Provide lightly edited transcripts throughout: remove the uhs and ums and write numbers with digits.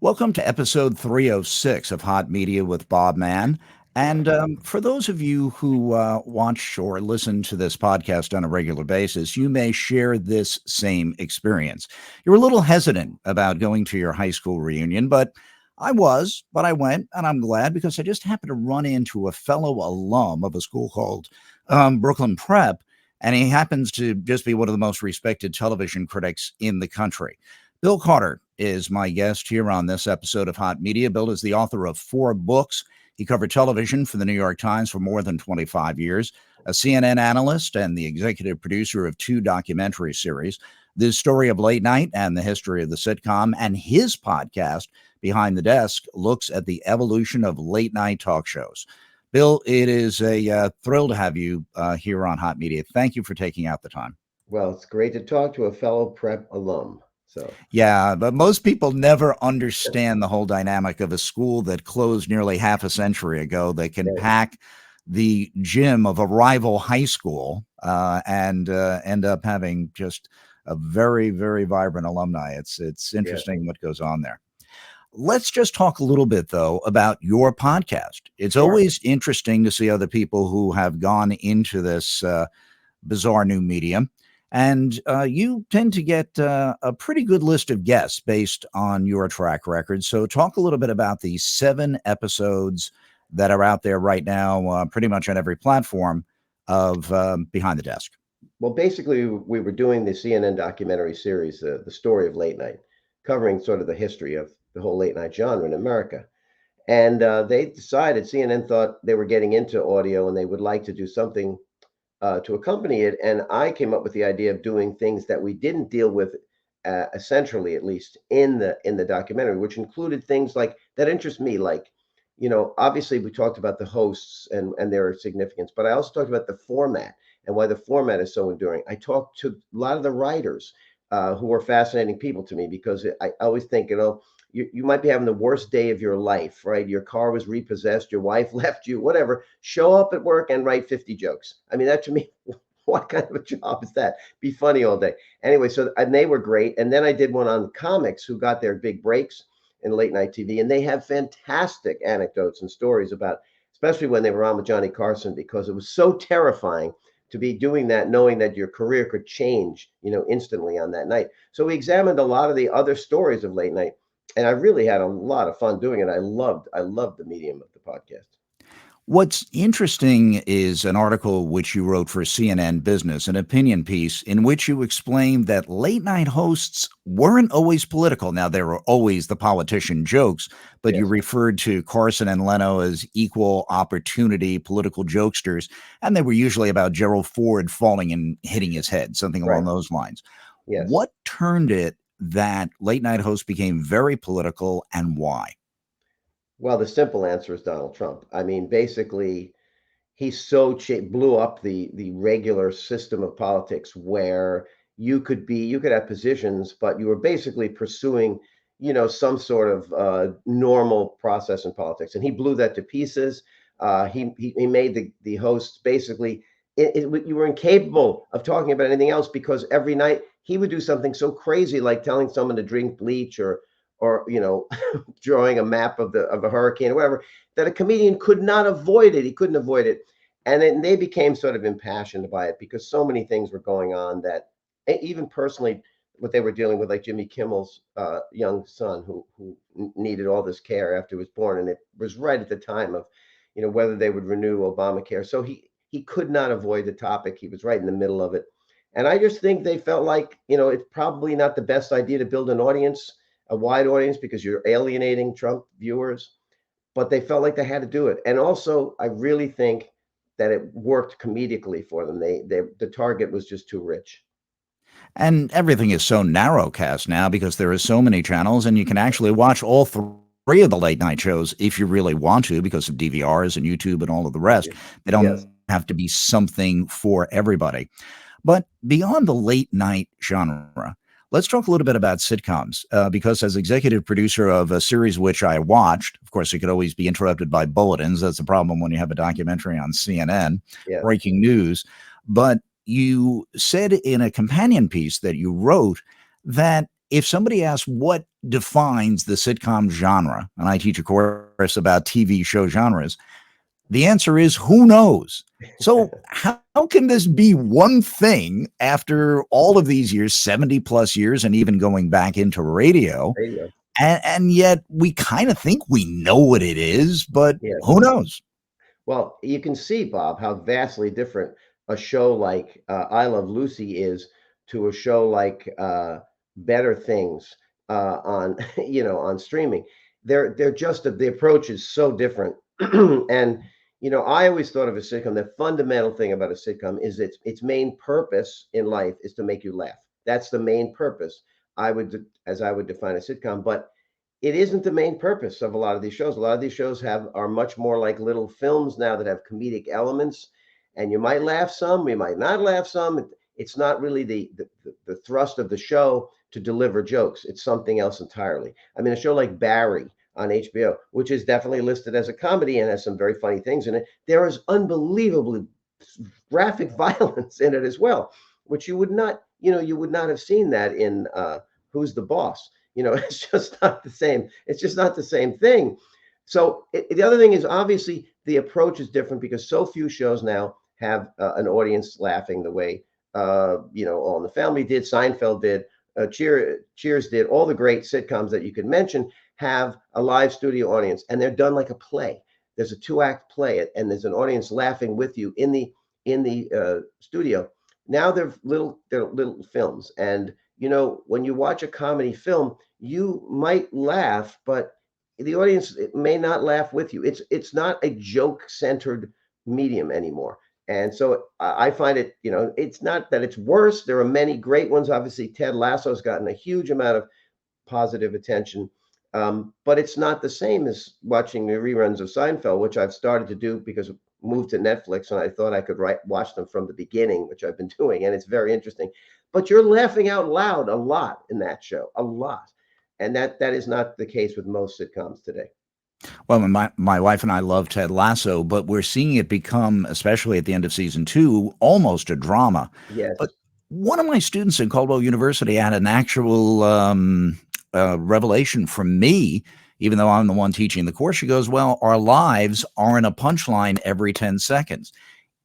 Welcome to episode 306 of Hot Media with Bob Mann. And for those of you who watch or listen to this podcast on a regular basis, you may share this same experience. You're a little hesitant about going to your high school reunion, but I went, and I'm glad because I just happened to run into a fellow alum of a school called Brooklyn Prep, and he happens to just be one of the most respected television critics in the country. Bill Carter is my guest here on this episode of Hot Media. Bill is the author of 4 books. He covered television for the New York Times for more than 25 years, a CNN analyst, and the executive producer of 2 documentary series, The Story of Late Night and the History of the Sitcom. And his podcast, Behind the Desk, looks at the evolution of late night talk shows. Bill, it is a thrill to have you here on Hot Media. Thank you for taking out the time. Well, it's great to talk to a fellow prep alum. So, Yeah, but most people never understand the whole dynamic of a school that closed nearly half a century ago. They can yeah, pack the gym of a rival high school and end up having just a very, very vibrant alumni. It's yeah, interesting what goes on there. Let's just talk a little bit, though, about your podcast. It's sure. always interesting to see other people who have gone into this bizarre new medium. And you tend to get a pretty good list of guests based on your track record. So, talk a little bit about the 7 episodes that are out there right now, pretty much on every platform of Behind the Desk. Well, basically, we were doing the CNN documentary series, The Story of Late Night, covering sort of the history of the whole late night genre in America. And they decided, CNN thought they were getting into audio and they would like to do something to accompany it. And I came up with the idea of doing things that we didn't deal with, essentially, at least in the documentary, which included things like that interest me, like obviously we talked about the hosts and their significance, but I also talked about the format and why the format is so enduring. I talked to a lot of the writers who are fascinating people to me because I always think, you might be having the worst day of your life, right? Your car was repossessed, your wife left you, whatever. Show up at work and write 50 jokes. I mean, that to me, what kind of a job is that? Be funny all day. Anyway, so and they were great. And then I did one on comics who got their big breaks in late night TV, and they have fantastic anecdotes and stories about, especially when they were on with Johnny Carson, because it was so terrifying to be doing that, knowing that your career could change, instantly on that night. So we examined a lot of the other stories of late night, and I really had a lot of fun doing it. I loved the medium of the podcast. What's interesting is an article which you wrote for CNN Business, an opinion piece in which you explained that late night hosts weren't always political. Now, there were always the politician jokes, but you Yes, referred to Carson and Leno as equal opportunity political jokesters, and they were usually about Gerald Ford falling and hitting his head, something along right. those lines. Yes. What turned it that late night hosts became very political and why? Well, the simple answer is Donald Trump. I mean, basically, he so blew up the regular system of politics where you could have positions, but you were basically pursuing, some sort of normal process in politics, and he blew that to pieces. He made the hosts basically you were incapable of talking about anything else because every night he would do something so crazy like telling someone to drink bleach or drawing a map of a hurricane or whatever, that a comedian could not avoid it. He couldn't avoid it. And then they became sort of impassioned by it because so many things were going on that even personally, what they were dealing with, like Jimmy Kimmel's young son who needed all this care after he was born. And it was right at the time of, whether they would renew Obamacare. So he could not avoid the topic. He was right in the middle of it. And I just think they felt like, it's probably not the best idea to build an audience, a wide audience, because you're alienating Trump viewers, but they felt like they had to do it. And also, I really think that it worked comedically for them. The target was just too rich. And everything is so narrowcast now because there are so many channels, and you can actually watch all 3 of the late night shows if you really want to because of DVRs and YouTube and all of the rest. They Yes. don't have to be something for everybody. But beyond the late night genre, let's talk a little bit about sitcoms because as executive producer of a series which I watched, of course, it could always be interrupted by bulletins. That's the problem when you have a documentary on CNN, Yeah. breaking news. But you said in a companion piece that you wrote that if somebody asked what defines the sitcom genre, and I teach a course about TV show genres, the answer is who knows? So, how can this be one thing after all of these years, 70 plus years, and even going back into radio? Radio. And yet we kind of think we know what it is, but Yeah. who knows? Well, you can see, Bob, how vastly different a show like I Love Lucy is to a show like Better Things on on streaming. They're just the approach is so different. And I always thought of a sitcom. The fundamental thing about a sitcom is its main purpose in life is to make you laugh. That's the main purpose. As I would define a sitcom, but it isn't the main purpose of a lot of these shows. A lot of these shows are much more like little films now that have comedic elements, and you might laugh some, you might not laugh some. It's not really the thrust of the show to deliver jokes. It's something else entirely. I mean, a show like Barry on HBO, which is definitely listed as a comedy and has some very funny things in it, there is unbelievably graphic violence in it as well, which you would not have seen that in Who's the Boss. It's just not the same. It's just not the same thing. So the other thing is obviously the approach is different because so few shows now have an audience laughing the way All in the Family did, Seinfeld did, Cheers did. All the great sitcoms that you could mention have a live studio audience, and they're done like a play. There's a two-act play, and there's an audience laughing with you in the studio. Now they're little films, and when you watch a comedy film, you might laugh, but the audience may not laugh with you. It's not a joke centered medium anymore. And so I find it, it's not that it's worse. There are many great ones. Obviously, Ted Lasso's gotten a huge amount of positive attention. But it's not the same as watching the reruns of Seinfeld, which I've started to do because I moved to Netflix and I thought I could watch them from the beginning, which I've been doing, and it's very interesting. But you're laughing out loud a lot in that show, a lot, and that is not the case with most sitcoms today. Well, my wife and I love Ted Lasso, but we're seeing it become, especially at the end of season two, almost a drama. But Yes, one of my students in Caldwell University had an actual revelation from me, even though I'm the one teaching the course. She goes, "Well, our lives aren't a punchline every 10 seconds.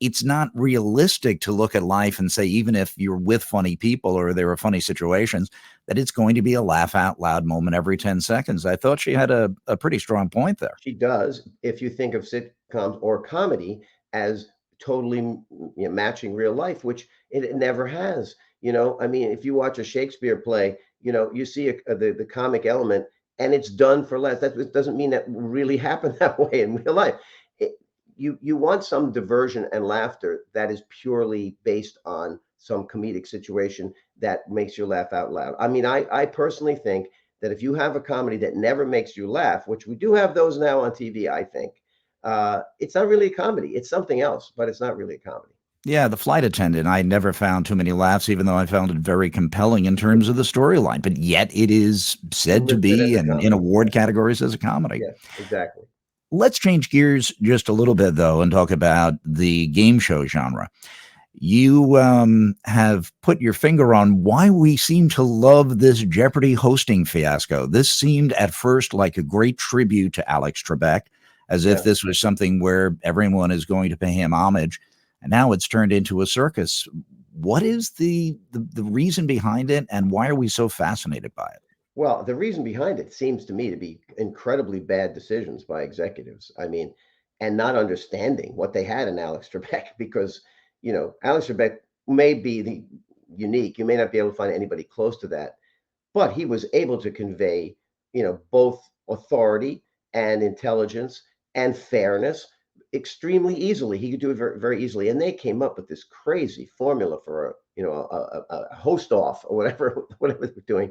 It's not realistic to look at life and say, even if you're with funny people or there are funny situations, that it's going to be a laugh out loud moment every 10 seconds." I thought she had a pretty strong point there. she does. If you think of sitcoms or comedy as totally matching real life, which it never has. I mean, if you watch a Shakespeare play, you see the comic element, and it's done for less. That doesn't mean that really happened that way in real life. It, you want some diversion and laughter that is purely based on some comedic situation that makes you laugh out loud. I mean, I personally think that if you have a comedy that never makes you laugh, which we do have those now on TV, I think it's not really a comedy. It's something else, but it's not really a comedy. Yeah, The Flight Attendant, I never found too many laughs, even though I found it very compelling in terms of the storyline. But yet it is said to Listed as be a in comedy. award categories as a comedy. Yeah, exactly. Let's change gears just a little bit, though, and talk about the game show genre. You have put your finger on why we seem to love this Jeopardy hosting fiasco. This seemed at first like a great tribute to Alex Trebek, as if Yeah. this was something where everyone is going to pay him homage. And now it's turned into a circus. What is the reason behind it, and why are we so fascinated by it? Well, the reason behind it seems to me to be incredibly bad decisions by executives. I mean, and not understanding what they had in Alex Trebek because, Alex Trebek may be the unique. You may not be able to find anybody close to that, but he was able to convey, both authority and intelligence and fairness extremely easily. He could do it very, very easily. And they came up with this crazy formula for a host off or whatever, whatever they were doing.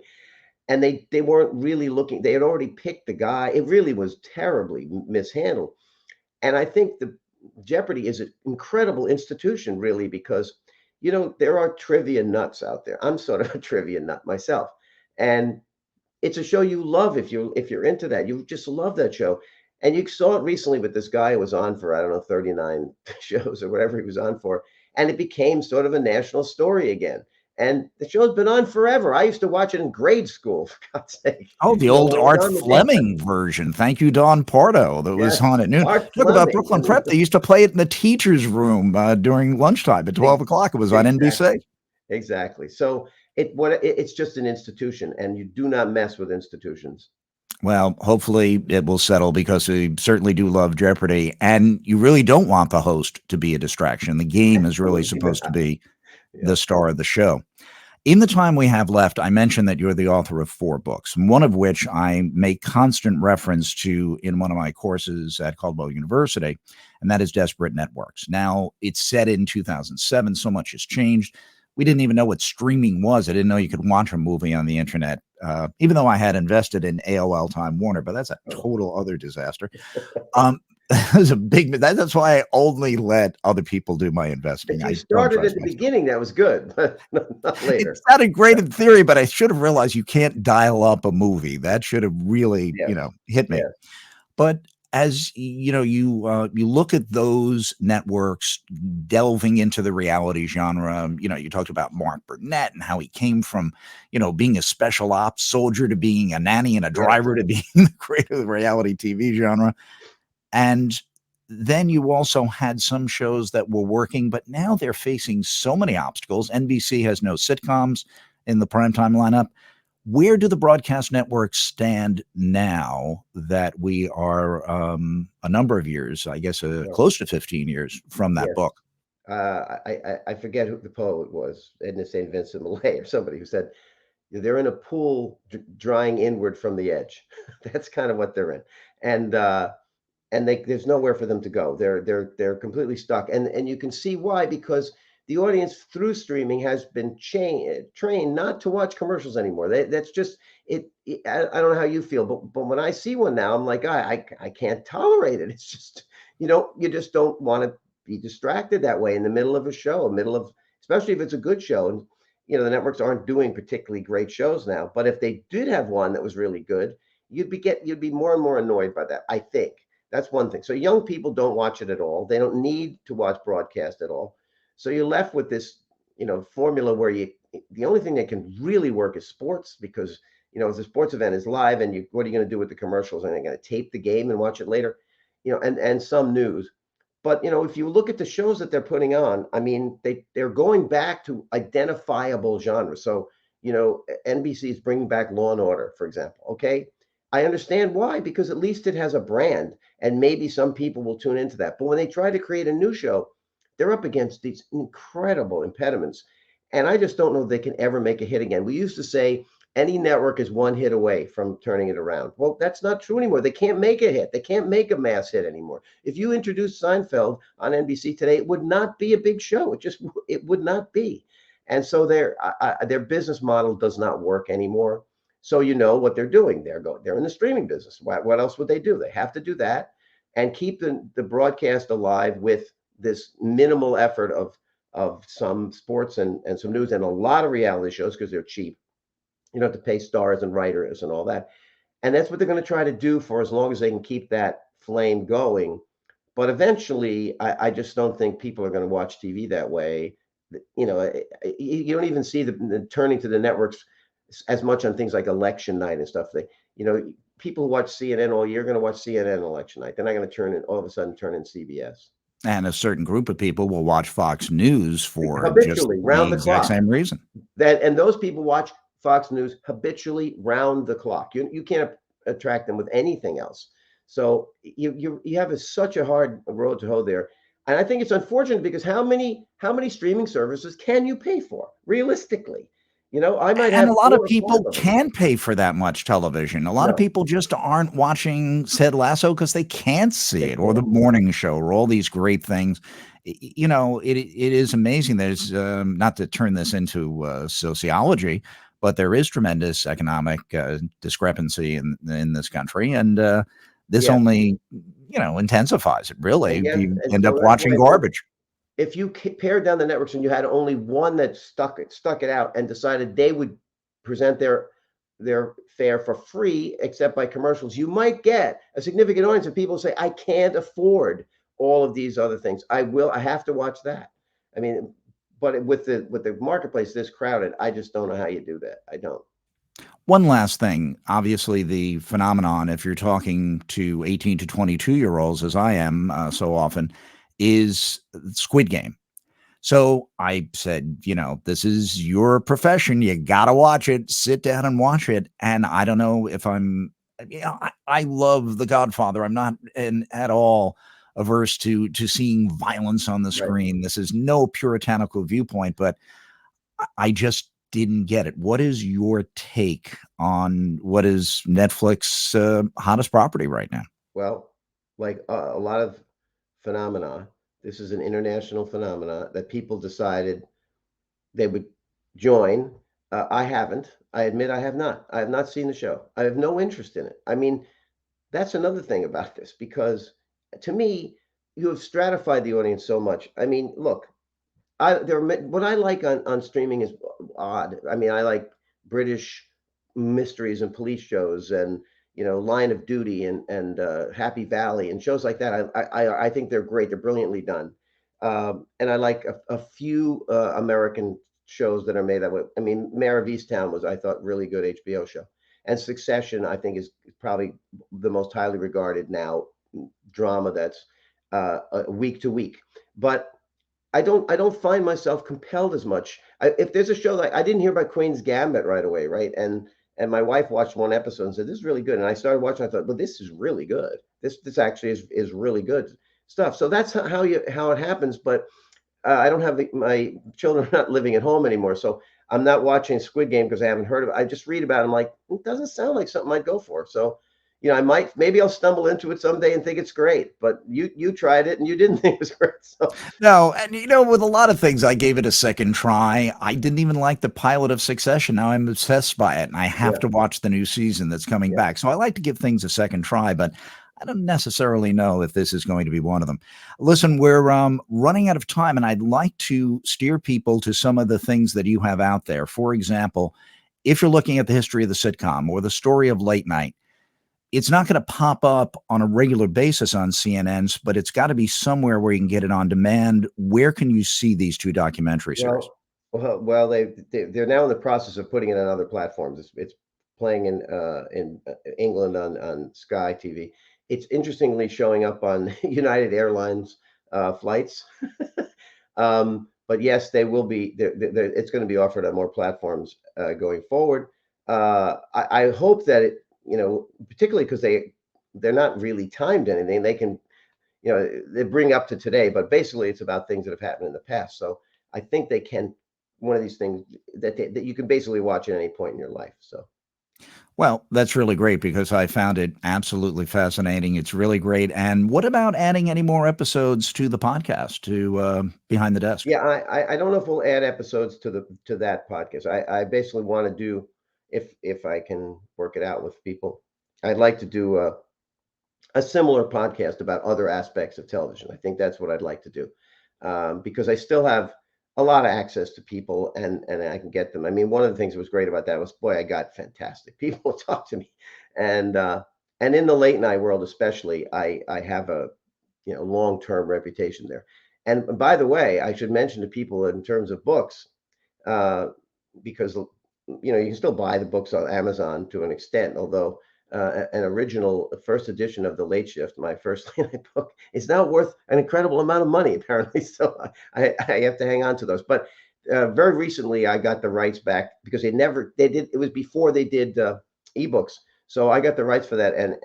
And they weren't really looking, they had already picked the guy. It really was terribly mishandled. And I think the Jeopardy is an incredible institution, really, because there are trivia nuts out there. I'm sort of a trivia nut myself. And it's a show you love if you're into that. You just love that show. And you saw it recently with this guy who was on for, I don't know, 39 shows or whatever he was on for. And it became sort of a national story again. And the show's been on forever. I used to watch it in grade school, for God's sake. Oh, the When old it was Art on the daytime. Fleming version. Thank you, Don Pardo, that was Yes, on at noon. Art Talk about Fleming. Brooklyn Prep. They used to play it in the teacher's room during lunchtime at 12 o'clock. It was on Exactly. NBC. Exactly. So it's just an institution, and you do not mess with institutions. Well, hopefully it will settle because we certainly do love Jeopardy. And you really don't want the host to be a distraction. The game is really Absolutely supposed to not. be Yeah. the star of the show. In the time we have left, I mentioned that you're the author of 4 books, one of which I make constant reference to in one of my courses at Caldwell University, and that is Desperate Networks. Now, it's set in 2007. So much has changed. We didn't even know what streaming was. I didn't know you could watch a movie on the internet, even though I had invested in AOL Time Warner, but that's a Oh. total other disaster. Um, that was a big. That's why I only let other people do my investing. If you I don't started at trust the myself. beginning, that was good, but not It later. sounded great in theory, but I should have realized you can't dial up a movie. That should have really, Yes. hit me. Yes. But as you look at those networks delving into the reality genre. You talked about Mark Burnett and how he came from, being a special ops soldier to being a nanny and a Yes. driver to being the creator of the reality TV genre. And then you also had some shows that were working, but now they're facing so many obstacles. NBC has no sitcoms in the primetime lineup. Where do the broadcast networks stand now that we are a number of years, I guess, Well, close to 15 years from that yes. book? I forget who the poet was, Edna St. Vincent Millay or somebody who said, they're in a pool drying inward from the edge. That's kind of what they're in. And there's nowhere for them to go. They're completely stuck, and you can see why, because the audience through streaming has been trained not to watch commercials anymore. That's just it. I don't know how you feel, but when I see one now, I'm like, I can't tolerate it. It's just you just don't want to be distracted that way in the middle of a show, middle of especially if it's a good show. And the networks aren't doing particularly great shows now, but if they did have one that was really good, you'd be more and more annoyed by that, I think. That's one thing. So young people don't watch it at all. They don't need to watch broadcast at all. So you're left with this, formula where the only thing that can really work is sports, because if the sports event is live and what are you going to do with the commercials? Are they going to tape the game and watch it later? And some news. But if you look at the shows that they're putting on, I mean, they're going back to identifiable genres. So NBC is bringing back Law and Order, for example. Okay, I understand why, because at least it has a brand, and maybe some people will tune into that. But when they try to create a new show, they're up against these incredible impediments, and I just don't know if they can ever make a hit again. We used to say any network is one hit away from turning it around. Well, that's not true anymore. They can't make a hit. They can't make a mass hit anymore. If you introduced Seinfeld on NBC today, it would not be a big show. It would not be. And so their business model does not work anymore. So you know what they're doing. They're in the streaming business. What else would they do? They have to do that and keep the broadcast alive with this minimal effort of some sports and some news and a lot of reality shows because they're cheap. You don't have to pay stars and writers and all that. And that's what they're going to try to do for as long as they can keep that flame going. But eventually, I just don't think people are going to watch TV that way. You don't even see the turning to the networks as much on things like election night and stuff. People who watch CNN all year are going to watch CNN election night. They're not going to turn in all of a sudden turn in CBS And a certain group of people will watch Fox News for just habitually the round the exact clock. same reason. And those people watch Fox News habitually round the clock. You can't attract them with anything else. So you have such a hard road to hoe there. And I think it's unfortunate because how many streaming services can you pay for realistically? I might And have a lot four of or five people of them. can't pay for that much television. A lot of No, people just aren't watching Ted Lasso because they can't see they it, or the can't. morning show, or all these great things. It is amazing. There's not to turn this into sociology, but there is tremendous economic discrepancy in this country, and this Yeah, only intensifies it. Really, and yes, you and end up so that's why watching I said garbage. if you pared down the networks and you had only one that stuck it out and decided they would present their fare for free except by commercials, you might get a significant audience of people who say, I can't afford all of these other things. I have to watch that. I mean, but with the marketplace this crowded, I just don't know how you do that. I don't. One last thing, obviously, the phenomenon, if you're talking to 18 to 22-year-olds, as I am so often, is Squid Game. So I said, this is your profession. You got to watch it, sit down and watch it. And I don't know if I love The Godfather. I'm not at all averse to seeing violence on the Right. screen. This is no puritanical viewpoint, but I just didn't get it. What is your take on what is Netflix hottest property right now? Well, like a lot of phenomena, this is an international phenomena that people decided they would join. I haven't. I admit I have not. I have not seen the show. I have no interest in it. I mean, that's another thing about this because to me, you have stratified the audience so much. I mean, look, what I like on streaming is odd. I mean, I like British mysteries and police shows, and Line of Duty and Happy Valley and shows like that. I think they're great. They're brilliantly done, and I like a few American shows that are made that way. I mean, Mayor of Easttown was, I thought, really good HBO show, and Succession I think is probably the most highly regarded now drama that's week to week, but I don't find myself compelled as much. If there's a show like I didn't hear about Queen's Gambit right away, right? And my wife watched one episode and said this is really good, and I started watching. I thought, well, this is really good. This actually is really good stuff. So that's how it happens. But I don't have my children are not living at home anymore, so I'm not watching Squid Game because I haven't heard of it. I just read about it. I'm like, it doesn't sound like something I'd go for. So, I might maybe I'll stumble into it someday and think it's great. But you tried it and you didn't think it was great. So No, and with a lot of things, I gave it a second try. I didn't even like the pilot of Succession. Now I'm obsessed by it, and I have yeah, to watch the new season that's coming yeah. back. So I like to give things a second try, but I don't necessarily know if this is going to be one of them. Listen, we're running out of time, and I'd like to steer people to some of the things that you have out there. For example, if you're looking at the history of the sitcom or the story of late night, it's not going to pop up on a regular basis on CNNs, but it's got to be somewhere where you can get it on demand. Where can you see these two documentary series? Well, they're now in the process of putting it on other platforms. It's playing in England on Sky TV. It's interestingly showing up on United Airlines flights. But yes, they will be. It's going to be offered on more platforms going forward. I hope that particularly because they're not really timed anything. They can they bring up to today, but basically it's about things that have happened in the past. So I think they can one of these things that you can basically watch at any point in your life. So Well, that's really great because I found it absolutely fascinating. It's really great. And what about adding any more episodes to the podcast, to Behind the Desk? yeah, I don't know if we'll add episodes to that podcast. I basically want to do if I can work it out with people. I'd like to do a similar podcast about other aspects of television. I think that's what I'd like to do because I still have a lot of access to people and I can get them. I mean, one of the things that was great about that was, boy, I got fantastic people to talk to me, and uh, and in the late night world especially, I have a long term reputation there. And by the way, I should mention to people in terms of books, uh, because you can still buy the books on Amazon to an extent, although an original first edition of The Late Shift, my first late night book, is now worth an incredible amount of money, apparently. So I have to hang on to those. But very recently, I got the rights back because they did, it was before they did ebooks. So I got the rights for that, and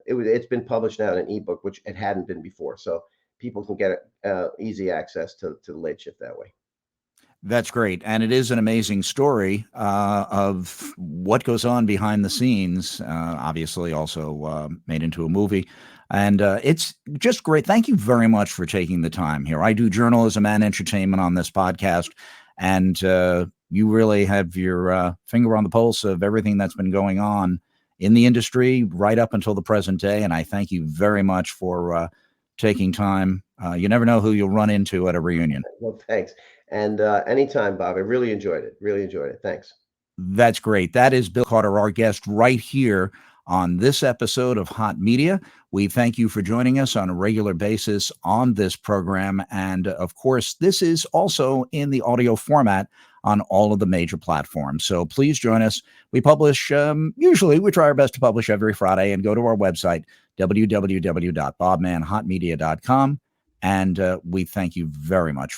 it's been published now in an ebook, which it hadn't been before. So people can get easy access to The Late Shift that way. That's great. And it is an amazing story of what goes on behind the scenes, obviously, also made into a movie. And it's just great. Thank you very much for taking the time here. I do journalism and entertainment on this podcast, and you really have your finger on the pulse of everything that's been going on in the industry right up until the present day. And I thank you very much for taking time. You never know who you'll run into at a reunion. Well, thanks. And anytime, Bob. I really enjoyed it. Really enjoyed it. Thanks. That's great. That is Bill Carter, our guest right here on this episode of Hot Media. We thank you for joining us on a regular basis on this program. And of course, this is also in the audio format on all of the major platforms. So please join us. We publish, usually we try our best to publish every Friday, and go to our website, www.bobmanhotmedia.com. And we thank you very much